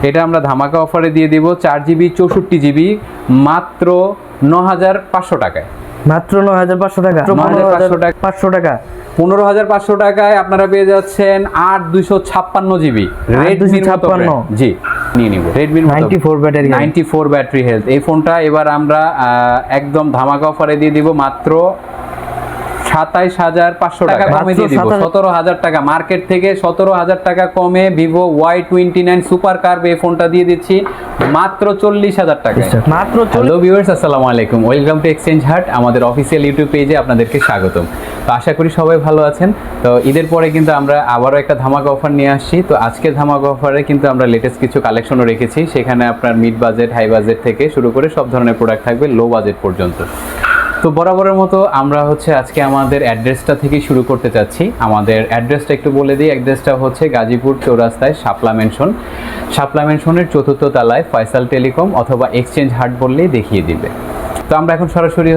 এটা আমরা ধামাকা অফারে দিয়ে দিব 4GB 64GB মাত্র 9500 টাকায়। মাত্র 9500 টাকা। 500 টাকা 15500 টাকায় আপনারা পেয়ে যাচ্ছেন 8256GB Redmi 56। জি, নিয়ে নিব Redmi 94 ব্যাটারি 94 ব্যাটারি হেলথ। এই ফোনটা এবার আমরা একদম ধামাকা অফারে দিয়ে দিব মাত্র 27500 টাকা কমে দিয়ে দিব। 17000 টাকা মার্কেট থেকে 17000 টাকা কমে Vivo Y29 সুপার কার্ভ এই ফোনটা দিয়ে দিচ্ছি মাত্র 40000 টাকায়। মাত্র। হ্যালো ভিউয়ার্স, আসসালামু আলাইকুম, ওয়েলকাম টু এক্সচেঞ্জ হাট। আমাদের অফিসিয়াল ইউটিউব পেজে আপনাদেরকে স্বাগতম। তো আশা করি সবাই ভালো আছেন। তো ঈদের পরে কিন্তু আমরা আবারও একটা ধামাকা অফার নিয়ে আসছি। তো আজকের ধামাকা অফারে কিন্তু আমরা লেটেস্ট কিছু কালেকশনও রেখেছি। সেখানে আপনার মিড বাজেট, হাই বাজেট থেকে শুরু করে সব ধরনের প্রোডাক্ট থাকবে লো বাজেট পর্যন্ত। তো বরাবরের মতো আমরা আজকে আমাদের অ্যাড্রেসটা থেকে শুরু করতে চাচ্ছি। আমাদের অ্যাড্রেসটা একটু বলে দিই। অ্যাড্রেসটা হচ্ছে গাজীপুর চৌরাস্তায় শাপলা মেনশনের 4th তলায় ফয়সাল টেলিকম অথবা এক্সচেঞ্জ হাট বললেই দেখিয়ে দিবে। তো আমরা এখন সরাসরি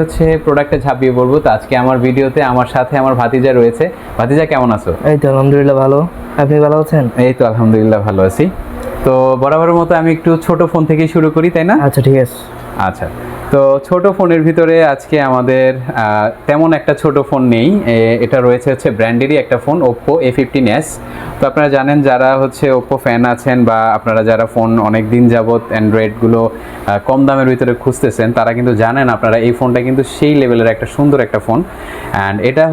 প্রোডাক্টে ঝাঁপিয়ে পড়বো। তো আজকে আমার ভিডিওতে আমার সাথে আমার ভাতিজা রয়েছে। ভাতিজা, কেমন আছো? এই তো আলহামদুলিল্লাহ ভালো, আপনি ভালো আছেন? এই তো আলহামদুলিল্লাহ ভালো আছি। তো বরাবরের মতো আমি একটু ছোট ফোন থেকেই শুরু করি, তাই না? আচ্ছা, ঠিক আছে। আচ্ছা, তো ছোট ফোনের ভিতরে আজকে আমাদের তেমন একটা ছোট ফোন নেই। এটা রয়েছে ব্র্যান্ডেরই একটা ফোন, Oppo A15s। তো আপনারা জানেন, যারা Oppo ফ্যান আছেন বা আপনারা যারা ফোন অনেক দিন যাবত অ্যান্ড্রয়েডগুলো কম দামের ভিতরে খুঁজতেছেন, তারা কিন্তু জানেন আপনারা এই ফোনটা কিন্তু সেই লেভেলের একটা সুন্দর একটা ফোন। অ্যান্ড এটা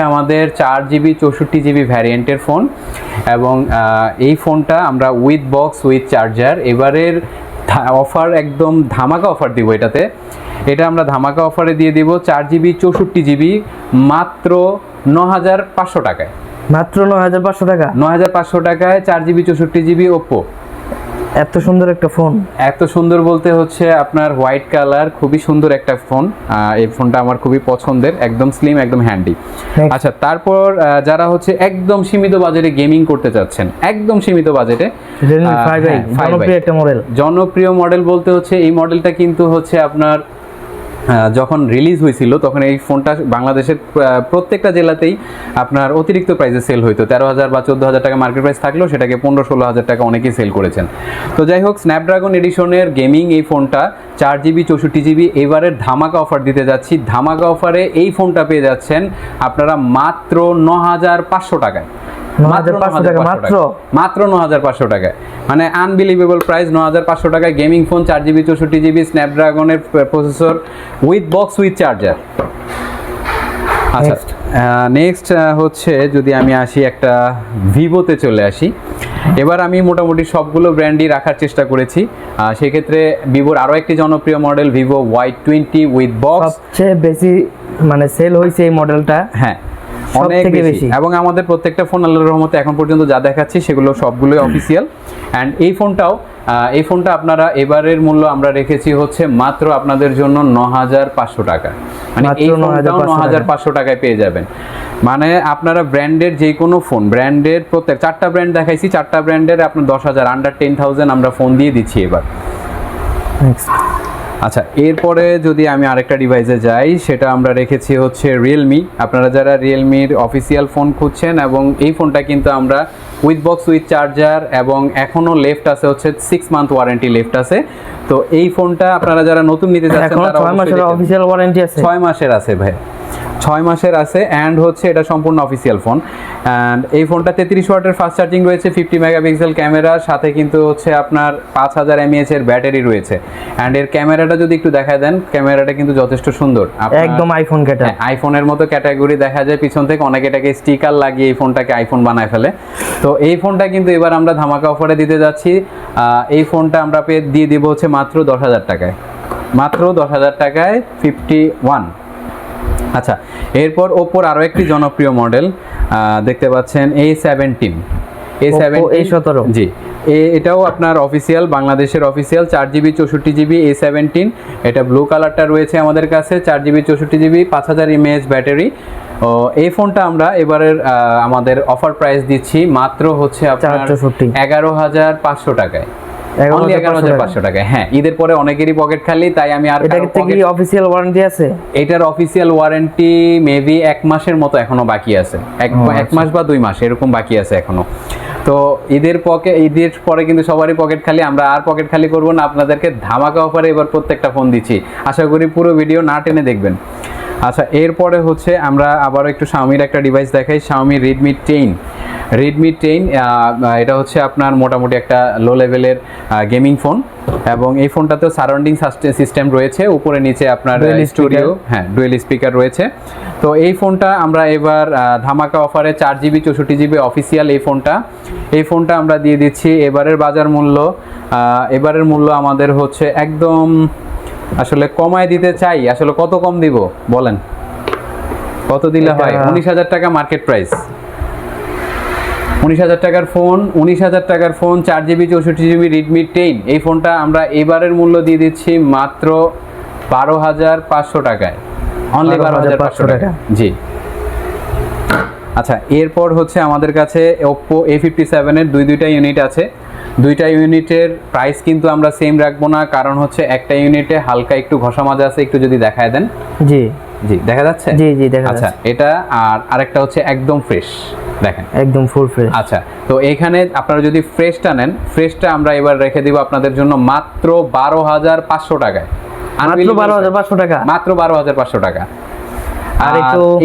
আমাদের 4GB 64GB ভ্যারিয়েন্টের ফোন। এবং এই ফোনটা আমরা উইথ বক্স উইথ চার্জার এবারের অফার একদম ধামাকা অফার দিব। এটা আমরা ধামাকা অফারে দিয়ে দিব 4GB 64GB মাত্র 9500 টাকায়। মাত্র 9500 টাকা। 9500 টাকায় 4GB 64GB Oppo। এত সুন্দর একটা ফোন, এত সুন্দর বলতে আপনার হোয়াইট কালার, খুবই সুন্দর একটা ফোন। এই ফোনটা আমার খুবই পছন্দের, একদম স্লিম, একদম হ্যান্ডি। আচ্ছা, তারপর যারা একদম সীমিত বাজেটে গেমিং করতে চাচ্ছেন, একদম সীমিত বাজেটে Redmi 5i জনপ্রিয় একটা মডেল। জনপ্রিয় মডেল বলতে এই মডেলটা কিন্তু আপনার যখন রিলিজ হয়েছিল তখন এই ফোনটা বাংলাদেশের প্রত্যেকটা জেলাতেই আপনার অতিরিক্ত প্রাইসে সেল হইতো। 13000 বা 14000 টাকা মার্কেট প্রাইস থাকলেও সেটাকে 15-16000 টাকা অনেকেই সেল করেছেন। তো যাই হোক, স্ন্যাপড্রাগন এডিশনের গেমিং এই ফোনটা 4GB 64GB এবারের ধামাকা অফার দিতে যাচ্ছি। ধামাকা অফারে এই ফোনটা পেয়ে যাচ্ছেন আপনারা মাত্র 9500 টাকায়। মাত্র 9500 টাকায়, মানে আনবিলিভেবল প্রাইস। 9500 টাকায় গেমিং ফোন, 4GB 64GB স্ন্যাপড্রাগনের processor with box with charger. আচ্ছা, নেক্সট যদি আমি আসি একটা ভিভোতে চলে আসি। এবার আমি মোটামুটি সবগুলো ব্র্যান্ডই রাখার চেষ্টা করেছি। সেক্ষেত্রে ভিভোর আরও একটি জনপ্রিয় model Vivo Y20 with box সবচেয়ে বেশি সেল হয়েছে এই মডেলটা। হ্যাঁ, অনেক বেশি। এবং আমাদের প্রত্যেকটা ফোন আল্লাহর রহমতে এখন পর্যন্ত যা দেখাচ্ছি সেগুলো সবগুলোই অফিসিয়াল। অ্যান্ড এই ফোনটা আপনারা এবারের মূল্য আমরা রেখেছি মাত্র আপনাদের জন্য 9500 টাকা। মানে এই ফোনটাও 9500 টাকায় পেয়ে যাবেন। মানে আপনারা ব্র্যান্ডের যে কোনো ফোন, ব্র্যান্ডের প্রত্যেক 4টা ব্র্যান্ড দেখাইছি, 4টা ব্র্যান্ডের আপনার 10000 আন্ডার 10000 আমরা ফোন দিয়ে দিচ্ছি এবার। আচ্ছা, এরপরে যদি আমি আরেকটা ডিভাইসে যাই, সেটা আমরা রেখেছি রিয়েলমি। আপনারা যারা রিয়েলমির অফিসিয়াল ফোন খুঁজছেন, এবং এই ফোনটা কিন্তু আমরা উইথ বক্স উইথ চার্জার, এবং এখনও লেফট আছে 6 মান্থ ওয়ারেন্টি লেফট আছে। তো এই ফোনটা আপনারা যারা নতুন নিতে যাচ্ছেন তারা 6 মাসের অফিসিয়াল ওয়ারেন্টি আছে। 6 মাসের আছে ভাই, 6 মাসের আছে। অ্যান্ড এটা সম্পূর্ণ অফিসিয়াল ফোন। অ্যান্ড এই ফোনটা 33 ওয়াটের ফাস্ট চার্জিং রয়েছে, 50 মেগাপিক্সেল ক্যামেরার সাথে কিন্তু আপনার 5000 mAh এর ব্যাটারি রয়েছে। অ্যান্ড এর ক্যামেরাটা যদি একটু দেখা দেন, ক্যামেরাটা কিন্তু যথেষ্ট সুন্দর, একদম আইফোন ক্যাটাগরি, আইফোনের মতো ক্যাটাগরি দেখা যায় পিছন থেকে। অনেকে এটাকে স্টিকার লাগিয়ে এই ফোনটাকে আইফোন বানায় ফেলে। তো এই ফোনটা কিন্তু এবার আমরা ধামাকা অফারে দিতে যাচ্ছি। এই ফোনটা আমরা দিয়ে দিব মাত্র 10000 টাকায়। মাত্র 10000 টাকায় 51। আচ্ছা, এরপর ওপ্পোর আরও একটি জনপ্রিয় মডেল দেখতে পাচ্ছেন A17। জি, এটাও আপনার অফিসিয়াল, বাংলাদেশের অফিসিয়াল 4GB 64GB A17। এটা ব্লু কালারটা রয়েছে আমাদের কাছে, 4GB 64GB 5000 mAh ব্যাটারি। এই ফোনটা আমরা এবারের আমাদের অফার প্রাইস দিচ্ছি মাত্র আপনার 11500 টাকায়। 11500 টাকায়। হ্যাঁ, ঈদের পরে অনেকেরই পকেট খালি, তাই আমি আর অফিসিয়াল ওয়ারেন্টি আছে। এটার অফিসিয়াল ওয়ারেন্টি মেবি 1 মাসের মতো এখনো বাকি আছে, 1 মাস বা 2 মাস এরকম বাকি আছে এখনো। তো ঈদের পরে কিন্তু সবারই পকেট খালি, আমরা আর পকেট খালি করব না, আপনাদেরকে ধামাকা অফারে এবার প্রত্যেকটা ফোন দিচ্ছি। আশা করি পুরো ভিডিও না টেনে দেখবেন। আচ্ছা, এরপরে হচ্ছে আমরা আবারও একটু শাওমির একটা ডিভাইস দেখাই, শাওমি রেডমি 10। এটা হচ্ছে আপনার মোটামুটি একটা লো লেভেলের গেমিং ফোন, এবং এই ফোনটাতেও সারাউন্ডিং সিস্টেম রয়েছে, উপরে নিচে আপনার স্টুডিও, হ্যাঁ ডুয়েল স্পিকার রয়েছে। তো এই ফোনটা আমরা এবার ধামাকা অফারে 4GB 64GB অফিসিয়াল এই ফোনটা আমরা দিয়ে দিচ্ছি। এবারের এবারের মূল্য আমাদের হচ্ছে একদম আসলে কমায় দিতে চাই। আসলে কত কম দিব বলেন, কত দিলে হয়? 19,000 টাকা মার্কেট প্রাইস। 19,000 টাকার ফোন 4GB 64GB রেডমি 10। এই ফোনটা আমরা এবারের মূল্য দিয়ে দিচ্ছি মাত্র 12,500 টাকায়, অনলি 12,500 টাকা। জি। আচ্ছা, এরপর হচ্ছে আমাদের কাছে Oppo A57 এর দুইটা ইউনিট আছে। দুইটা ইউনিটের প্রাইস কিন্তু আমরা সেম রাখবো না, কারণ হচ্ছে একটা ইউনিটে হালকা একটু ঘষা মাজা আছে, একটু যদি দেখায় দেন। জি দেখা যাচ্ছে। জি দেখা যাচ্ছে। আচ্ছা, এটা আর আরেকটা হচ্ছে একদম ফ্রেশ, দেখেন একদম ফুল ফ্রেশ। আচ্ছা, তো এখানে আপনারা যদি ফ্রেশটা নেন, ফ্রেশটা আমরা এবার রেখে দিব আপনাদের জন্য মাত্র 12,500 টাকায়। মাত্র 12,500 টাকা, মাত্র 12,500 টাকা। আর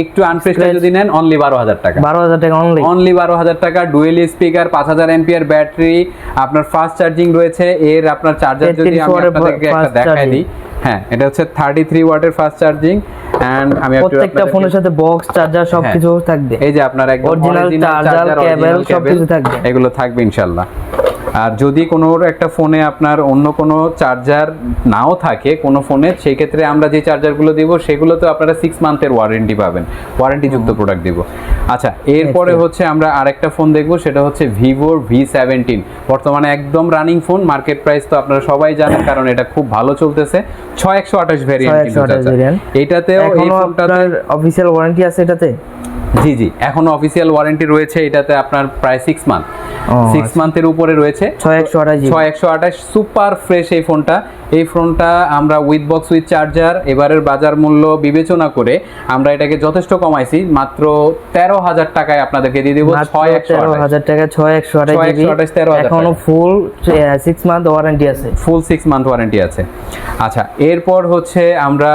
একটু আনফ্রেশটা যদি নেন অনলি 12,000 টাকা, 12,000 টাকা অনলি 12,000 টাকা। ডুয়েল স্পিকার, 5000 এম্পিয়ার ব্যাটারি, আপনার ফাস্ট চার্জিং রয়েছে। এর আপনার চার্জার যদি আমি আপনাদেরকে একটা দেখাই দিই, হ্যাঁ এটা হচ্ছে 33 ওয়াটের ফাস্ট চার্জিং। এন্ড আমি প্রত্যেকটা ফোনের সাথে বক্স চার্জার সবকিছু থাকবে। এই যে আপনার একদম অরিজিনাল চার্জার, কেবল সবকিছু থাকবে, এগুলো থাকবে ইনশাআল্লাহ। আর যদি কোনো একটা ফোনে আপনার অন্য কোনো চার্জার নাও থাকে কোনো ফোনে, সেই ক্ষেত্রে আমরা যে চার্জারগুলো দিব সেগুলো তো আপনারা 6 মান্থের ওয়ারেন্টি পাবেন, ওয়ারেন্টিযুক্ত প্রোডাক্ট দিব। আচ্ছা, এরপরে হচ্ছে আমরা আরেকটা ফোন দেখব, সেটা হচ্ছে ভিভোর V17। বর্তমানে একদম রানিং ফোন, মার্কেট প্রাইস তো আপনারা সবাই জানেন কারণ এটা খুব ভালো চলতেছে। 6128 ভেরিয়েন্ট কিন্তু এটাতেও এই ফোনটার অফিশিয়াল ওয়ারেন্টি আছে এটাতে। জি এখনো অফিশিয়াল ওয়ারেন্টি রয়েছে এটাতে, আপনার প্রায় 6 মান্থ, 6 মান্থের উপরে রয়েছে। 6128 সুপার ফ্রেশ এই ফোনটা আমরা উইথ বক্স উইথ চার্জার এবারের বাজার মূল্য বিবেচনা করে আমরা এটাকে যথেষ্ট কমাইছি, মাত্র 13,000 টাকায় আপনাদেরকে দিয়ে দেব। 13,000 টাকা 6128 এখনো ফুল 6 মান্থ ওয়ারেন্টি আছে, ফুল 6 মান্থ ওয়ারেন্টি আছে। আচ্ছা, এরপর হচ্ছে আমরা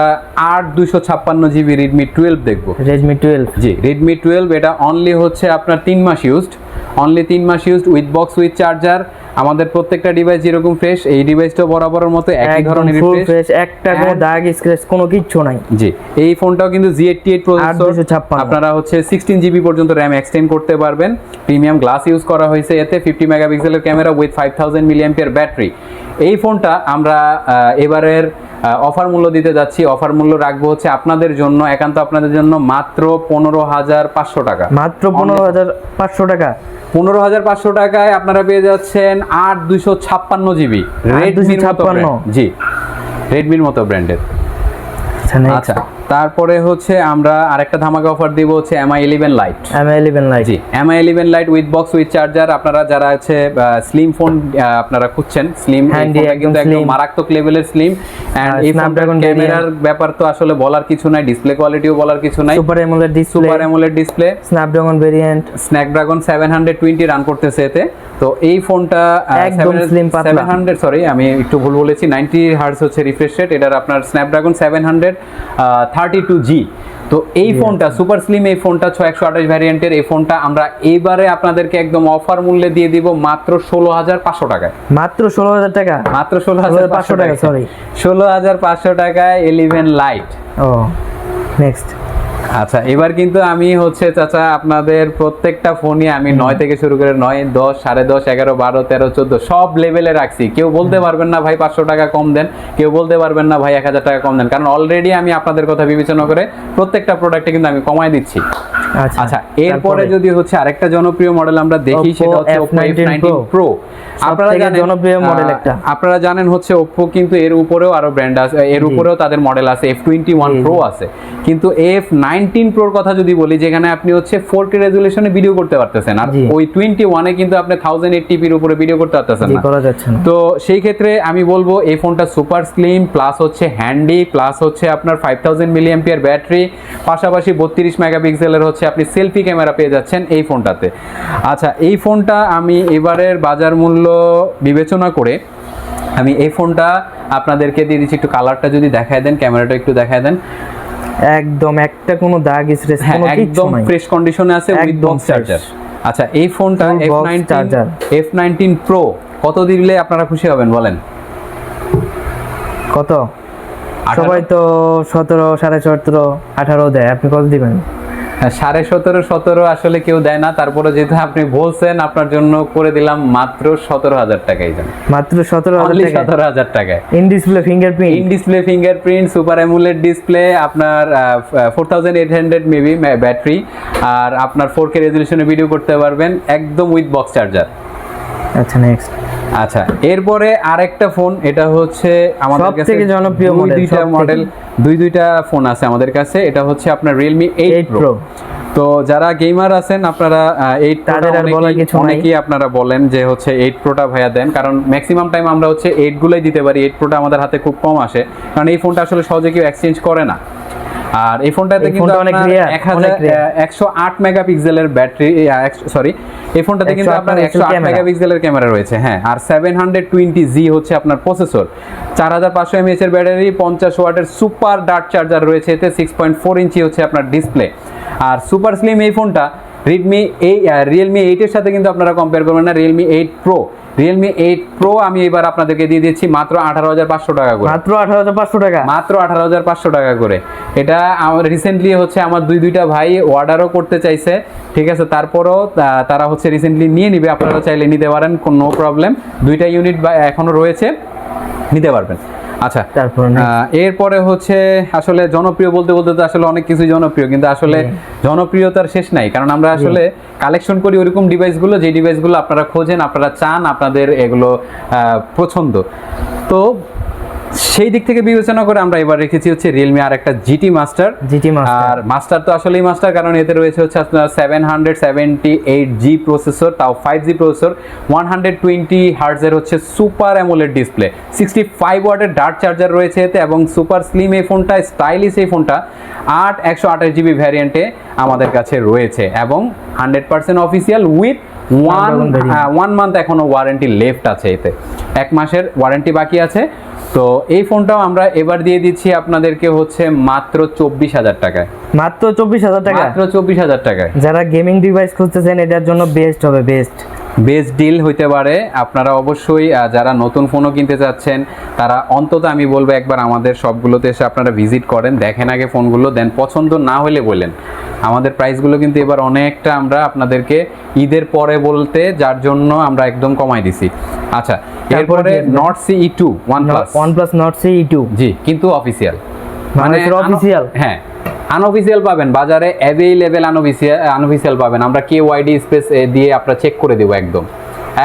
8/256GB Redmi 12 দেখব। Redmi 12, জি Redmi 12, এটা অনলি হচ্ছে আপনার 3 মাস ইউজড, অনলি 3 মাস used with box with charger. আমাদের প্রত্যেকটা ডিভাইস যেরকম ফ্রেশ, এই ডিভাইসটাও বরাবরের মতো একই ধরনের ফ্রেশ, একটা কোনো দাগ স্ক্র্যাচ কোনো কিচ্ছু নাই। জি, এই ফোনটাও কিন্তু Z88 প্রসেসর, আপনারা হচ্ছে 16GB পর্যন্ত RAM এক্সটেন্ড করতে পারবেন। প্রিমিয়াম গ্লাস ইউজ করা হয়েছে এতে, 50 মেগাপিক্সেলের ক্যামেরা উইথ 5000 mAh ব্যাটারি। এই ফোনটা আমরা এবারের অফার মূল্য দিতে যাচ্ছি, অফার মূল্য রাখবো হচ্ছে আপনাদের জন্য, একান্ত আপনাদের জন্য মাত্র 15,500 টাকা, মাত্র 15,500 টাকা। 15,500 টাকায় আপনারা পেয়ে যাচ্ছেন 8/256GB রেডমির মতো ব্র্যান্ডের। আচ্ছা, তারপরে হচ্ছে আমরা আরেকটা ধামাকা অফার দিব হচ্ছে MI 11 Lite। G MI 11 Lite with box with charger. আপনারা যারা আছে স্লিম ফোন আপনারা খুঁজছেন, স্লিম ফোনটা কিন্তু একদম মারাত্মক লেভেলের স্লিম। এন্ড এই ফোনটার ক্যামেরার ব্যাপার তো আসলে বলার কিছু নাই, ডিসপ্লে কোয়ালিটিও বলার কিছু নাই, super AMOLED display, Snapdragon variant, Snapdragon 720 run করতেছে এতে। তো এই ফোনটা একদম স্লিম পাতলা, 700 সরি আমি একটু ভুল বলেছি, 90 হার্টজ হচ্ছে রিফ্রেশ রেট এটার, আপনার স্ন্যাপড্রাগন 732G। তো এই ফোনটা সুপার স্লিম, এই ফোনটা 6128 ভ্যারিয়েন্টের। এই ফোনটা আমরা এইবারে আপনাদেরকে একদম অফার মূল্যে দিয়ে দিব মাত্র 16,500 টাকায়, মাত্র 16,000 টাকা, মাত্র 16,500 টাকা, সরি 16,500 টাকায় 11 Lite। ও নেক্সট। আচ্ছা, এবার কিন্তু আমি হচ্ছে চাচা আপনাদের প্রত্যেকটা ফোনই আমি 9 থেকে শুরু করে 9, 10, 10.5, 11, 12, 13, 14 সব লেভেলে রাখছি। কেউ বলতে পারবেন না ভাই 500 টাকা কম দেন, কেউ বলতে পারবেন না ভাই 1000 টাকা কম দেন, কারণ অলরেডি আমি আপনাদের কথা বিবেচনা করে প্রত্যেকটা প্রোডাক্টে কিন্তু আমি কমায় দিচ্ছি। আচ্ছা, এরপরে যদি হচ্ছে আরেকটা জনপ্রিয় মডেল আমরা দেখি, সেটা হচ্ছে Oppo F19 Pro। আপনারা জানেন জনপ্রিয় মডেল একটা, আপনারা জানেন হচ্ছে Oppo কিন্তু এর উপরেও আরো ব্র্যান্ড আছে, এর উপরেও তাদের মডেল আছে, F21 Pro আছে, কিন্তু F19 F19 Pro কথা যদি বলি, যেখানে আপনি হচ্ছে 4K রেজুলেশনে ভিডিও করতে পারতেছেন, আর ওই 21 এ কিন্তু আপনি 1080p এর উপরে ভিডিও করতে পারতেছেন না, করা যাচ্ছে না। তো সেই ক্ষেত্রে আমি বলবো এই ফোনটা সুপার স্লিম, প্লাস হচ্ছে হ্যান্ডি, প্লাস হচ্ছে আপনার 5000 mAh ব্যাটারি, পাশাপাশি 32 মেগাপিক্সেলের হচ্ছে আপনি সেলফি ক্যামেরা পেয়ে যাচ্ছেন এই ফোনটাতে। আচ্ছা, এই ফোনটা আমি এবারের বাজার মূল্য বিবেচনা করে আমি এই ফোনটা আপনাদেরকে দিয়ে দিচ্ছি। একটু কালারটা যদি দেখায় দেন, ক্যামেরাটা একটু দেখায় দেন। একদম একটা কোনো দাগ স্ক্র্যাচ কোনো কিছু একদম নাই, ফ্রেশ কন্ডিশনে আছে উইথ বক্স চার্জার। আচ্ছা, এই ফোনটা F19 Pro কত দিলে আপনারা খুশি হবেন বলেন? কত? সবাই তো 17, 17.5, 18 দেয়, আপনি কত দিবেন? 17.5 আসলে কেউ দেয় না, তারপরে যেহেতু আপনি বলছেন আপনার জন্য করে দিলাম মাত্র 17,000 টাকাই দেন। মাত্র 17,000 টাকায় in display fingerprint super AMOLED display, আপনার 4800 মেবি ব্যাটারি, আর আপনার 4K রেজুলেশনে ভিডিও করতে পারবেন একদম উইথ বক্স চার্জার। আচ্ছা, নেক্সট। আচ্ছা, এরপরে আরেকটা ফোন, এটা হচ্ছে আমাদের কাছে সবথেকে জনপ্রিয় মডেল, দুইটা ফোন আছে আমাদের কাছে। এটা হচ্ছে আপনার Realme 8 Pro। তো যারা গেমার আছেন আপনারা 8 Pro অনেকেই আপনারা বলেন যে হচ্ছে 8 Proটা ভাইয়া দেন, কারণ ম্যাক্সিমাম টাইম আমরা হচ্ছে 8 গুলোই দিতে পারি, 8 Proটা আমাদের হাতে খুব কম আসে, কারণ এই ফোনটা আসলে সহজে কেউ এক্সচেঞ্জ করে না। আর এই ফোনটাতে কিন্তু 108 মেগাপিক্সেলের ব্যাটারি, সরি, এই ফোনটাতে কিন্তু আপনার 108 মেগাপিক্সেলের ক্যামেরা রয়েছে, হ্যাঁ, আর 720G হচ্ছে আপনার প্রসেসর, 4500 mAh এর ব্যাটারি, 50 ওয়াটের সুপার ডার্ট চার্জার রয়েছে এতে, 6.4 ইঞ্চি হচ্ছে আপনার ডিসপ্লে। আর সুপার স্লিম এই ফোনটা Realme 8 এর সাথে কিন্তু আপনারা কম্পেয়ার করবেন না। Realme 8 Pro আমি এবার আপনাদেরকে দিয়ে দিচ্ছি মাত্র 18,500 টাকা করে। মাত্র 18,500 টাকা, মাত্র 18,500 টাকা করে। এটা আমার রিসেন্টলি হচ্ছে আমার দুইটা ভাই অর্ডারও করতে চাইছে, ঠিক আছে, তারপরও তারা হচ্ছে রিসেন্টলি নিয়ে নিবে, আপনারা চাইলে নিতে পারেন, কোনো প্রবলেম। 2টা ইউনিট এখনো রয়েছে, নিতে পারবেন। আচ্ছা, এরপরে হচ্ছে আসলে জনপ্রিয় বলতে বলতে তো আসলে অনেক কিছু জনপ্রিয়, কিন্তু আসলে জনপ্রিয়তার শেষ নাই, কারণ আমরা আসলে কালেকশন করি ওরকম ডিভাইসগুলো, যে ডিভাইসগুলো আপনারা খোঁজেন, আপনারা চান, আপনাদের এগুলো পছন্দ। তো সেই দিক থেকে বিবেচনা করে আমরা এবার রেখেছি হচ্ছে Realme আর একটা GT Master। আর মাস্টার তো আসলেই মাস্টার, কারণ এতে রয়েছে হচ্ছে আপনার 778G প্রসেসর, তাও 5G প্রসেসর, 120 হার্টজের হচ্ছে সুপার অ্যামোলেড ডিসপ্লে, 65 ওয়াটের ডার্ট চার্জার রয়েছে এতে, এবং সুপার স্লিম এই ফোনটা, স্টাইলিশ এই ফোনটা 128GB ভ্যারিয়েন্টে আমাদের কাছে রয়েছে, এবং 100% অফিসিয়াল উইথ 1 মান্থ এখনো ওয়ারেন্টি লেফট আছে, এতে 1 মাসের ওয়ারেন্টি বাকি আছে। তো এই ফোনটাও আমরা এবার দিয়ে দিচ্ছি আপনাদেরকে হচ্ছে মাত্র 24,000 টাকায়। মাত্র 24,000 টাকা, মাত্র 24,000 টাকায়। যারা গেমিং ডিভাইস খুঁজতেছেন এটার জন্য বেস্ট হবে, বেস্ট ডিল হইতে পারে। আপনারা অবশ্যই যারা নতুন ফোনও কিনতে চাচ্ছেন, তারা অন্তত আমি বলবো একবার আমাদের সবগুলোতে এসে আপনারা ভিজিট করেন, দেখেন আগে ফোনগুলো, দেন পছন্দ না হলে বলেন। আমাদের প্রাইসগুলো কিন্তু এবার অনেকটা আমরা আপনাদেরকে ঈদের পরে বলতে, যার জন্য আমরা একদম কমাই দিছি। আচ্ছা, এরপরে Nord CE2 OnePlus Nord CE2, জি, কিন্তু অফিসিয়াল, মানে অফিসিয়াল, হ্যাঁ, আনঅফিসিয়াল পাবেন বাজারে, অ্যাভেইলেবল আনঅফিসিয়াল পাবেন। আমরা KYD স্পেস দিয়ে আপনারা চেক করে দেব,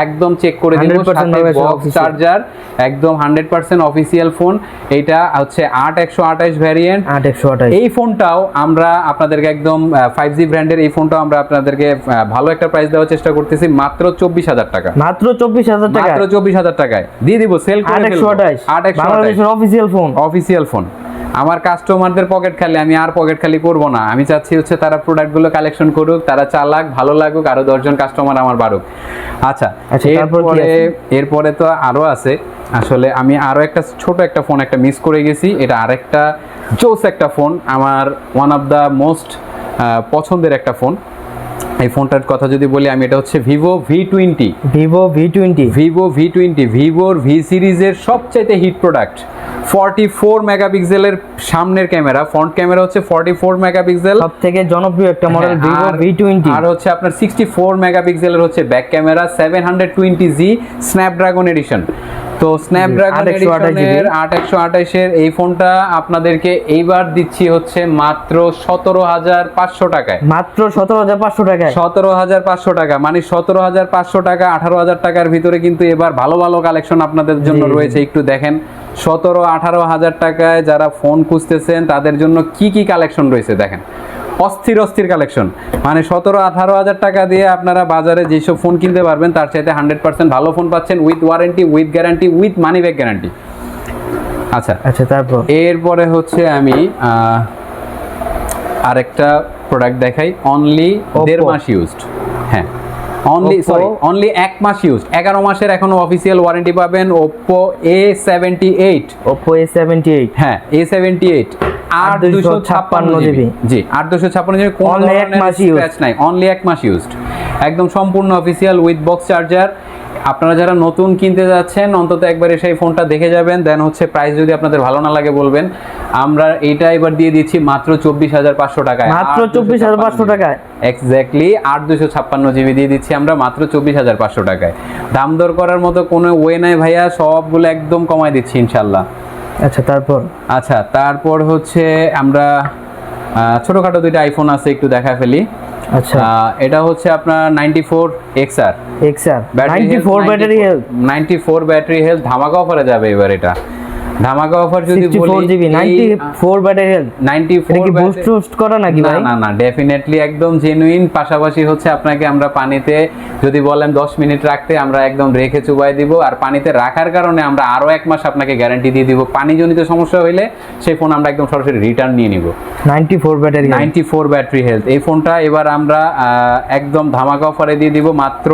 একদম চেক করে দেব, সাথে বক্স চার্জার, একদম 100% অফিসিয়াল ফোন। এটা হচ্ছে 8128 ভ্যারিয়েন্ট, 8128। এই ফোনটাও আমরা আপনাদেরকে একদম 5G ব্র্যান্ডের এই ফোনটাও আমরা আপনাদেরকে ভালো একটা প্রাইস দেওয়ার চেষ্টা করতেছি, মাত্র 24,000 টাকা। মাত্র 24,000 টাকা, মাত্র 24,000 টাকায় দিয়ে দিব, সেল করে দেব। 8128 বাংলাদেশের অফিসিয়াল ফোন। আমার কাস্টমারদের পকেট খালি, আমি আর পকেট খালি করব না। আমি চাচ্ছি হচ্ছে তারা প্রোডাক্টগুলো কালেকশন করুক, তারা চালাক, ভালো লাগুক, আরো 10 জন কাস্টমার আমার বাড়ুক। আচ্ছা, এরপরে তো আরো আছে। আসলে আমি আরো একটা ছোট একটা ফোন একটা মিস করে গেছি, এটা আরেকটা জোস একটা ফোন, আমার ওয়ান অফ দ্য মোস্ট পছন্দের একটা ফোন। এই ফোনটার কথা যদি বলি আমি, এটা হচ্ছে Vivo V20। ভিভোর V সিরিজের সবচাইতে হিট প্রোডাক্ট, 44 মেগাপিক্সেলের সামনের ক্যামেরা, ফ্রন্ট ক্যামেরা হচ্ছে 44 মেগাপিক্সেল, সবথেকে জনপ্রিয় একটা মডেল Vivo V20। আর হচ্ছে আপনার 64 মেগাপিক্সেলের হচ্ছে back camera, 720G Snapdragon edition. তো স্ন্যাপড্রাগন এডিশনের 8128 এর এই ফোনটা আপনাদেরকে এইবার দিচ্ছি হচ্ছে মাত্র 17,500 টাকায়। মাত্র 17,500 টাকায়, 17,500 টাকা, মানে 17,500 টাকা 18,000 টাকার ভিতরে কিন্তু এবার ভালো ভালো কালেকশন আপনাদের জন্য রয়েছে। একটু দেখেন, 17-18,000 টাকায় যারা ফোন খুঁজতেছেন তাদের জন্য কি কি কালেকশন রয়েছে দেখেন। অস্থির অস্থির কালেকশন, মানে 17-18 হাজার টাকা দিয়ে আপনারা বাজারে যেসব ফোন কিনতে পারবেন তার চাইতে 100% ভালো ফোন পাচ্ছেন, with warranty, with guarantee, with money back guarantee. আচ্ছা আচ্ছা, তারপর এরপরে হচ্ছে আমি আরেকটা প্রোডাক্ট দেখাই, অনলি 1.5 মাস ইউজড। হ্যাঁ, অনলি 1 মাস ইউজড, 11 মাসের এখনো অফিসিয়াল ওয়ারেন্টি পাবেন। Oppo A78, Oppo A78, হ্যাঁ A78 8 জিবি, জি 8 জিবি, কোনো Only এক ধরনের মাস স্ক্র্যাচ নাই, অনলি 1 মাস ইউজড, একদম সম্পূর্ণ অফিসিয়াল উইথ বক্স চার্জার। আপনারা যারা নতুন কিনতে যাচ্ছেন অন্তত একবার এসে এই ফোনটা দেখে যাবেন, দেন হচ্ছে প্রাইস যদি আপনাদের ভালো না লাগে বলবেন। আমরা এইটা এবার দিয়ে দিচ্ছি মাত্র 24,500 টাকায়, মাত্র 24,500 টাকায়, এক্স্যাক্টলি 8 জিবি দিয়ে দিচ্ছি আমরা মাত্র 24,500 টাকায়। দাম দর করার মতো কোনো ওয়ে নাই ভাইয়া, সবগুলো একদম কমায় দিচ্ছি ইনশাল্লাহ। আচ্ছা, তারপর হচ্ছে আমরা ছোটখাটো দুইটা আইফোন আছে, একটু দেখা ফেলি। আচ্ছা, এটা হচ্ছে আপনার 94 XR 94 battery health, 94 battery health, ধামাকা অফারে যাবে এবার। এটা ধামাকা অফার যদি বলি, 64 জিবি 94 ব্যাটারি হেলথ, 94 কি বুস্ট করা নাকি ভাই? না ডেফিনেটলি একদম জেনুইন। পাশাপাশি হচ্ছে আপনাকে আমরা পানিতে যদি বলেন 10 মিনিট রাখতে, আমরা একদম রেখে চুবাই দিব, আর পানিতে রাখার কারণে আমরা আরো 1 মাস আপনাকে গ্যারান্টি দিয়ে দিব। পানিজনিত সমস্যা হইলে সেই ফোন আমরা একদম সরাসরি রিটার্ন নিয়ে নিব। 94 ব্যাটারি হেলথ এই ফোনটা এবার আমরা একদম ধামাকা অফারে দিয়ে দিব মাত্র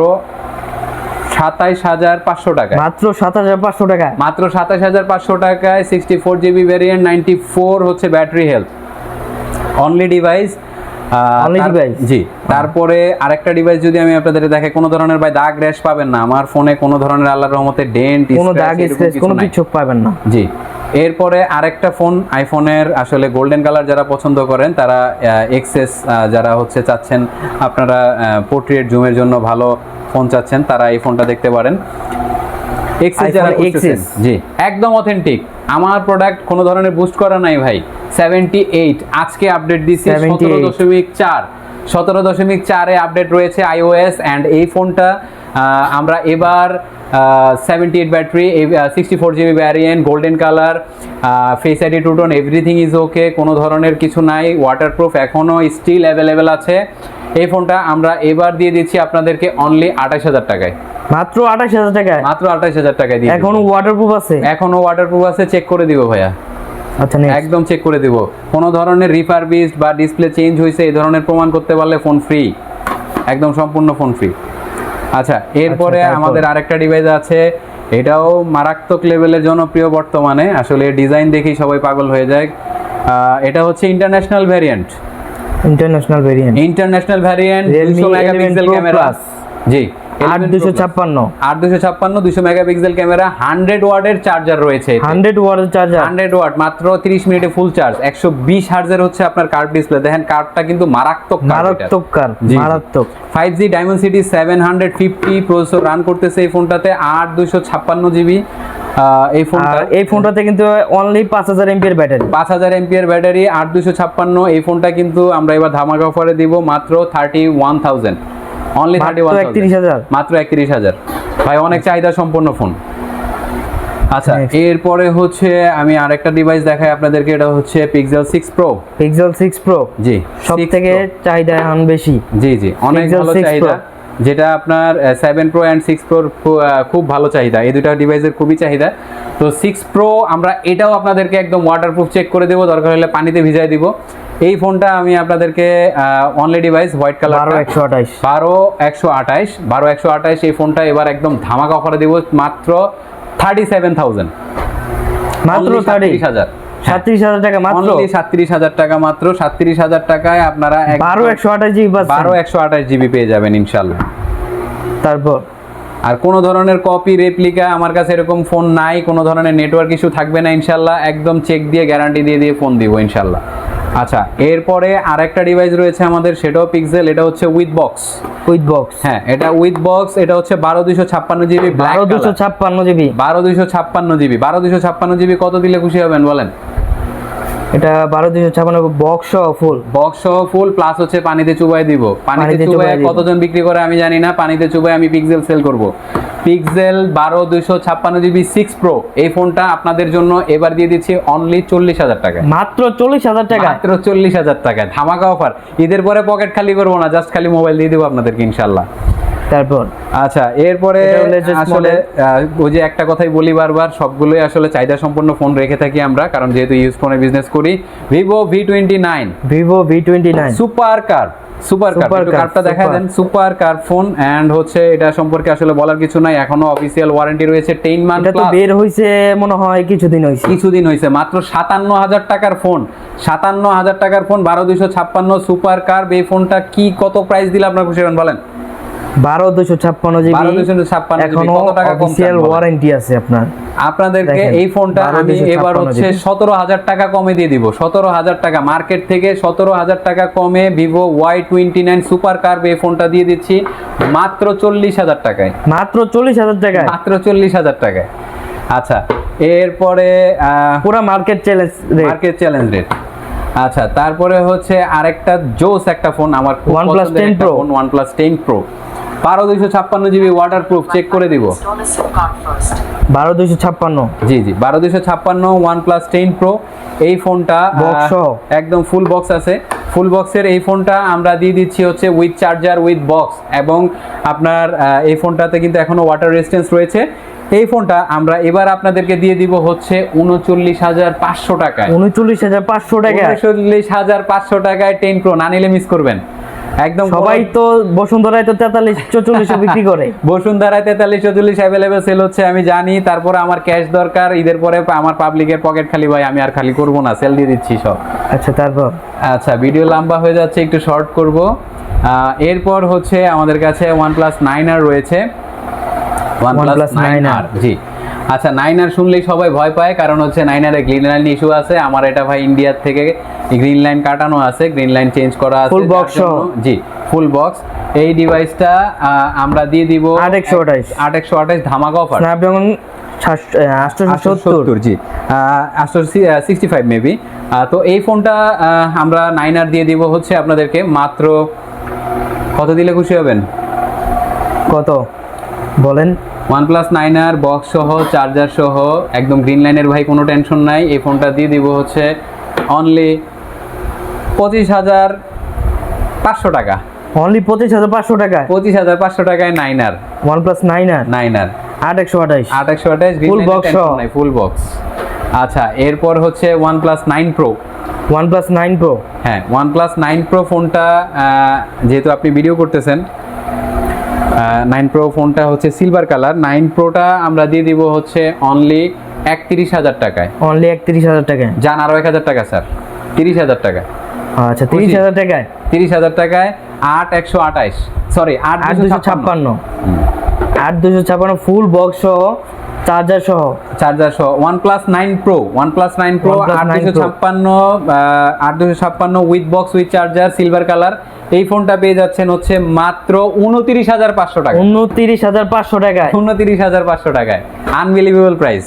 27,500 টাকায়, মাত্র 27,500 টাকায়, মাত্র 27,500 টাকায় 64 জিবি ভ্যারিয়েন্ট, 94 হচ্ছে ব্যাটারি হেলথ, অনলি ডিভাইস। জি, তারপরে আরেকটা ডিভাইস যদি আমি আপনাদের দেখাই, কোনো ধরনের ভাই দাগ র্যাশ পাবেন না আমার ফোনে, কোনো ধরনের আল্লাহর রহমতে ডেন্ট, কোনো দাগ স্ক্র্যাচ, কোনো কিছু পাবেন না। জি, এরপরে আরেকটা ফোন আইফোনের, আসলে গোল্ডেন কালার যারা পছন্দ করেন তারা এক্সএস, যারা হচ্ছে চাচ্ছেন আপনারা পোর্ট্রেট জুমের জন্য ভালো ফোন চাচ্ছেন, তারা এই ফোনটা দেখতে পারেন। এক্সএস যারা খুঁজছেন, জি একদম অথেন্টিক, আমার প্রোডাক্ট কোনো ধরনের বুস্ট করা নাই ভাই। 78 আজকে আপডেট দিছি, 17.4 এ আপডেট রয়েছে iOS, এন্ড এই ফোনটা আমরা এবার 78 battery, 64 GB variant, golden colour, face ID two tone, everything is okay, কোনো ধরনের কিছু নাই, ওয়াটারপ্রুফ এখনো স্টিল অ্যাভেলেবেল আছে। এই ফোনটা আমরা এবার দিয়ে দিচ্ছি আপনাদেরকে অনলি 28,000 টাকায়, মাত্র 28,000 টাকায়, মাত্র 28,000 টাকায় দিয়ে। এখনো ওয়াটারপ্রুফ আছে, এখনো ওয়াটারপ্রুফ আছে, চেক করে দিব ভাইয়া। আচ্ছা, একদম চেক করে দিব, কোনো ধরনের রিফারবিশড বা ডিসপ্লে চেঞ্জ হয়েছে এই ধরনের প্রমাণ করতে পারলে ফোন ফ্রি, একদম সম্পূর্ণ ফোন ফ্রি। আচ্ছা, এরপরে আমাদের আরেকটা ডিভাইস আছে, এটাও মারাত্মক লেভেলের জনপ্রিয় বর্তমানে, আসলে ডিজাইন দেখেই সবাই পাগল হয়ে যায়। এটা হচ্ছে ইন্টারন্যাশনাল ভ্যারিয়েন্ট, 200 মেগাপিক্সেল ক্যামেরা, জি 200 মেগাপিক্সেল ক্যামেরা, 100 ওয়াটের চার্জার রয়েছে, 100 ওয়াট, মাত্র 30 মিনিটে ফুল চার্জ, 120 হার্জের হচ্ছে আপনার কার্ভ ডিসপ্লে, দেখেন কার্ভটা কিন্তু মারাত্মক, 5G Dimensity 750 প্রসেসর রান করতেছে এই ফোনটাতে, 256 জিবি। এই ফোনটাতে কিন্তু only 5000 MPR battery, 5000 MPR battery, 256। এই ফোনটা কিন্তু আমরা এবার ধামাকা অফারে দিব মাত্র 31,000, অনলি 31,000, মাত্র 31,000 ভাই, অনেক চাহিদা সম্পন্ন ফোন। আচ্ছা, এরপরে হচ্ছে আমি আরেকটা ডিভাইস দেখাই আপনাদেরকে, এটা হচ্ছে Pixel 6 Pro, জি সবথেকে চাহিদা এখন বেশি, জি অনেক ভালো চাহিদা, যেটা আপনার 7 Pro and 6 Pro খুব ভালো চাহিদা, এই দুটো ডিভাইসের খুবই চাহিদা। তো 6 Pro আমরা এটাও আপনাদেরকে একদম ওয়াটারপ্রুফ চেক করে দেব, দরকার হলে পানিতে ভিজাই দিব। এই ফোনটা আমি আপনাদেরকে অনলি ডিভাইস হোয়াইট কালার, 12128 এই ফোনটা এবার একদম ধামাকা অফারে দিব মাত্র 37,000, মাত্র 37,000 টাকা, মাত্র 37,000 টাকা, মাত্র 37,000 টাকায় আপনারা 128 জিবি পেয়ে যাবেন ইনশাল্লাহ। তারপর আর কোনো ধরনের কপি রেপ্লিকা আমার কাছে এরকম ফোন নাই, কোনো ধরনের নেটওয়ার্ক ইস্যু থাকবে না ইনশাল্লাহ, একদম চেক দিয়ে গ্যারান্টি দিয়ে ফোন দিব ইনশাল্লাহ। আচ্ছা, এরপরে আরেকটা ডিভাইস রয়েছে আমাদের, সেটাও পিক্সেল, এটা হচ্ছে উইথ বক্স, হ্যাঁ এটা উইথ বক্স, এটা হচ্ছে 12256 জিবি, 12256 জিবি কত দিলে খুশি হবেন বলেন? এটা 12256 বক্স সহ ফুল প্লাস হচ্ছে পানিতে চুবাই দিব, পানিতে চুবাই কতজন বিক্রি করে আমি জানি না, পানিতে চুবাই আমি পিক্সেল সেল করব। পিক্সেল 12256 সিক্স প্রো, এই ফোনটা আপনাদের জন্য এবার দিয়ে দিচ্ছি অনলি 40,000 টাকায়। মাত্র 40,000 টাকা, মাত্র 40,000 টাকায় ধামাকা অফার। ঈদের পরে পকেট খালি করবো না, জাস্ট খালি মোবাইল দিয়ে দেবো আপনাদেরকে ইনশাল্লাহ। তারপর আচ্ছা, এরপরে আসলে ওই যে একটা কথাই বলি বারবার, সবগুলোই আসলে চাহিদা সম্পন্ন ফোন রেখে থাকি আমরা, কারণ যেহেতু ইউজ ফোনে বিজনেস করি। ভিভো V29 সুপার কার, কারটা দেখা দেন, সুপার কার ফোন। এন্ড হচ্ছে এটা সম্পর্কে আসলে বলার কিছু নাই, এখনো অফিসিয়াল ওয়ারেন্টি রয়েছে 10 মান্থ। এটা তো বের হইছে মনে হয় কিছুদিন হইছে, মাত্র 57,000 টাকার ফোন, 57,000 টাকার ফোন 12256 সুপার কার। এই ফোনটা কি কত প্রাইস দিলে আপনার খুশি হবেন বলেন? 12256 জিবি, 12256 এখনো কত টাকা কম অফিশিয়াল ওয়ারেন্টি আছে আপনাদেরকে। এই ফোনটা আমি এবার হচ্ছে 17,000 টাকা কমে দিয়ে দিব, 17,000 টাকা মার্কেট থেকে 17,000 টাকা কমে ভিভো Y29 সুপার কার এই ফোনটা দিয়ে দিচ্ছি মাত্র 40,000 টাকায়। মাত্র 40,000 টাকায়, মাত্র 40,000 টাকায়। আচ্ছা, এরপরে পুরো মার্কেট চ্যালেঞ্জ রেট। আচ্ছা, তারপরে হচ্ছে আরেকটা জোস একটা ফোন আমার খুব OnePlus পছন্দের 10 একটা Pro। ফোন, OnePlus 10 Pro 12256 GB waterproof, check করে দিব। 12256 জি 12256 OnePlus 10 Pro। এই ফোনটা একদম ফুল বক্স আছে, ফুল বক্সের এই ফোনটা আমরা দিয়ে দিচ্ছি হচ্ছে উইথ চার্জার উইথ বক্স, এবং আপনার এই ফোনটাতে কিন্তু এখনো ওয়াটার রেজিস্ট্যান্স রয়েছে। এই ফোনটা আমরা এবার আপনাদেরকে দিয়ে দিব হচ্ছে 39,500 টাকায়। 39,500 টাকায়, 39,500 টাকায় 10 Pro, না নিলে মিস করবেন একদম। সবাই তো বসুন্ধরায় তো 43-44 বিক্রি করে, বসুন্ধরায় 43-44 অ্যাভেলেবেল সেল হচ্ছে আমি জানি। তারপরে আমার ক্যাশ দরকার, ঈদের পরে আমার পাবলিকের পকেট খালি ভাই, আমি আর খালি করব না, সেল দিয়ে দিচ্ছি সব। আচ্ছা, তারপর আচ্ছা, ভিডিও লম্বা হয়ে যাচ্ছে, একটু শর্ট করব। এরপর হচ্ছে আমাদের কাছে OnePlus 9R রয়েছে, OnePlus 9R। জি আচ্ছা, 9R শুনলেই সবাই ভয় পায়, কারণ হচ্ছে 9R a green line issue আছে। আমার এটা ভাই ইন্ডিয়ার থেকে গ্রিন লাইন কাটানো আছে, গ্রিন লাইন চেঞ্জ করা আছে, ফুল বক্স। জি ফুল বক্স। এই ডিভাইসটা আমরা দিয়ে দিব 828 ধামাকা অফার, স্ন্যাপড্রাগন 870। জি 865 মেবি। তো এই ফোনটা আমরা 9R দিয়ে দিব হচ্ছে আপনাদেরকে মাত্র, কত দিলে খুশি হবেন? কত বলেন? OnePlus 9R বক্স সহ চার্জার সহ একদম গ্রিন লাইনের ভাই, কোনো টেনশন নাই। এই ফোনটা দিয়ে দিব হচ্ছে অনলি 25,500 টাকা। অনলি 25,500 টাকা, 25,500 টাকায় 9R, OnePlus 9R 828 green line full box. আচ্ছা, এরপর হচ্ছে OnePlus 9 Pro। হ্যাঁ, OnePlus 9 Pro ফোনটা যেহেতু আপনি ভিডিও করতেছেন, 9 Pro ফোনটা হচ্ছে সিলভার কালার। 9 Proটা আমরা দিয়ে দিব হচ্ছে অনলি 31,000 টাকায়। অনলি 31,000 টাকায়, জান আরো 1,000 টাকা স্যার, 30,000 টাকা। আচ্ছা, 30,000 টাকায়, 30,000 টাকায় 8,128, সরি 8,256 ফুল বক্স সহ চার্জার সহ OnePlus 9 Pro 8,256 with box with charger silver colour. এই ফোনটা পেয়ে যাচ্ছেন হচ্ছে মাত্র 29,500 টাকা। 29,500 টাকায়, 29,500 টাকায়, আনবিলিভেবল প্রাইস।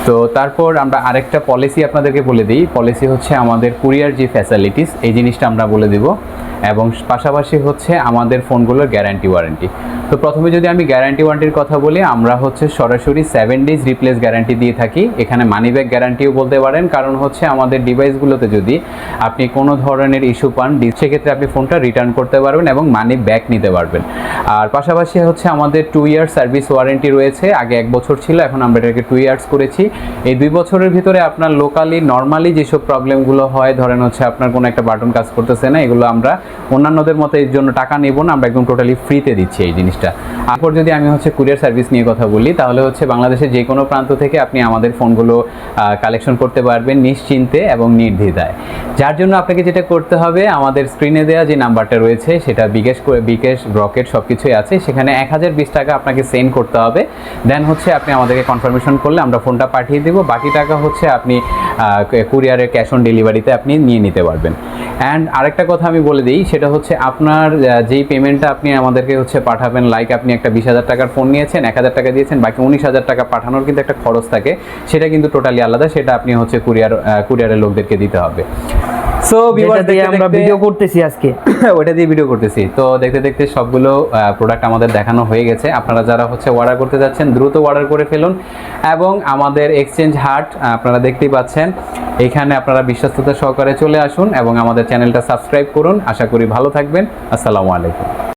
তো তারপর আমরা আরেকটা পলিসি আপনাদেরকে বলে দিই। পলিসি হচ্ছে আমাদের কুরিয়ার যে ফ্যাসিলিটিস, এই জিনিসটা আমরা বলে দিব, এবং পাশাপাশি হচ্ছে আমাদের ফোনগুলোর গ্যারান্টি ওয়ারেন্টি। তো প্রথমে যদি আমি গ্যারান্টি ওয়ারেন্টির কথা বলি, আমরা হচ্ছে সরাসরি 7 ডেজ রিপ্লেস গ্যারান্টি দিয়ে থাকি। এখানে মানি ব্যাক গ্যারান্টিও বলতে পারেন, কারণ হচ্ছে আমাদের ডিভাইসগুলোতে যদি আপনি কোনো ধরনের ইস্যু পান, সেক্ষেত্রে আপনি ফোনটা রিটার্ন করতে পারবেন এবং মানি ব্যাক নিতে পারবেন। আর পাশাপাশি হচ্ছে আমাদের 2 ইয়ার সার্ভিস ওয়ারেন্টি রয়েছে। আগে 1 বছর ছিল, এখন আমরা এটাকে 2 ইয়ার্স করেছি। এই 2 বছরের ভিতরে আপনার লোকালি নর্মালি যেসব প্রবলেমগুলো হয়, ধরেন হচ্ছে আপনার কোনো একটা বাটন কাজ করতেছে না, এগুলো আমরা অন্যান্যদের মতো এর জন্য টাকা নেব না, আমরা একদম টোটালি ফ্রিতে দিচ্ছি এই জিনিসটা। তারপর যদি আমি হচ্ছে কুরিয়ার সার্ভিস নিয়ে কথা বলি, তাহলে হচ্ছে বাংলাদেশের যে কোনো প্রান্ত থেকে আপনি আমাদের ফোনগুলো কালেকশন করতে পারবেন নিশ্চিন্তে এবং নির্দ্বিধায়। যার জন্য আপনাকে যেটা করতে হবে, আমাদের স্ক্রিনে দেওয়া যে নাম্বারটা রয়েছে, সেটা বিকাশ রকেট সব কিছুই আছে, সেখানে 1,020 টাকা আপনাকে সেন্ড করতে হবে। দেন হচ্ছে আপনি আমাদেরকে কনফার্মেশন করলে আমরা ফোনটা পাঠিয়ে দেবো। বাকি টাকা হচ্ছে আপনি কুরিয়ারের ক্যাশ অন ডেলিভারিতে আপনি নিয়ে নিতে পারবেন। অ্যান্ড আরেকটা কথা আমি বলে দিই, সেটা হচ্ছে আপনার যেই পেমেন্টটা আপনি আমাদেরকে হচ্ছে পাঠাবেন, লাইক আপনি একটা 20,000 টাকার ফোন নিয়েছেন, 1,000 টাকা দিয়েছেন, বাকি 19,000 টাকা পাঠানোর কিন্তু একটা খরচ থাকে, সেটা কিন্তু টোটালি আলাদা, সেটা আপনি হচ্ছে কুরিয়ারের লোকদেরকে দিতে হবে। সো যেটা দিয়ে আমরা ভিডিও করতেছি আজকে ওটা দিয়ে ভিডিও করতেছি। তো দেখতে দেখতে সবগুলো প্রোডাক্ট আমাদের দেখানো হয়ে গেছে। আপনারা যারা হচ্ছে অর্ডার করতে যাচ্ছেন দ্রুত অর্ডার করে ফেলুন, এবং আমাদের এক্সচেঞ্জ হাট আপনারা দেখতেই পাচ্ছেন, এখানে আপনারা বিশ্বস্ততা সহকারে চলে আসুন এবং আমাদের চ্যানেলটা সাবস্ক্রাইব করুন। আশা করি ভালো থাকবেন। আসসালামু আলাইকুম।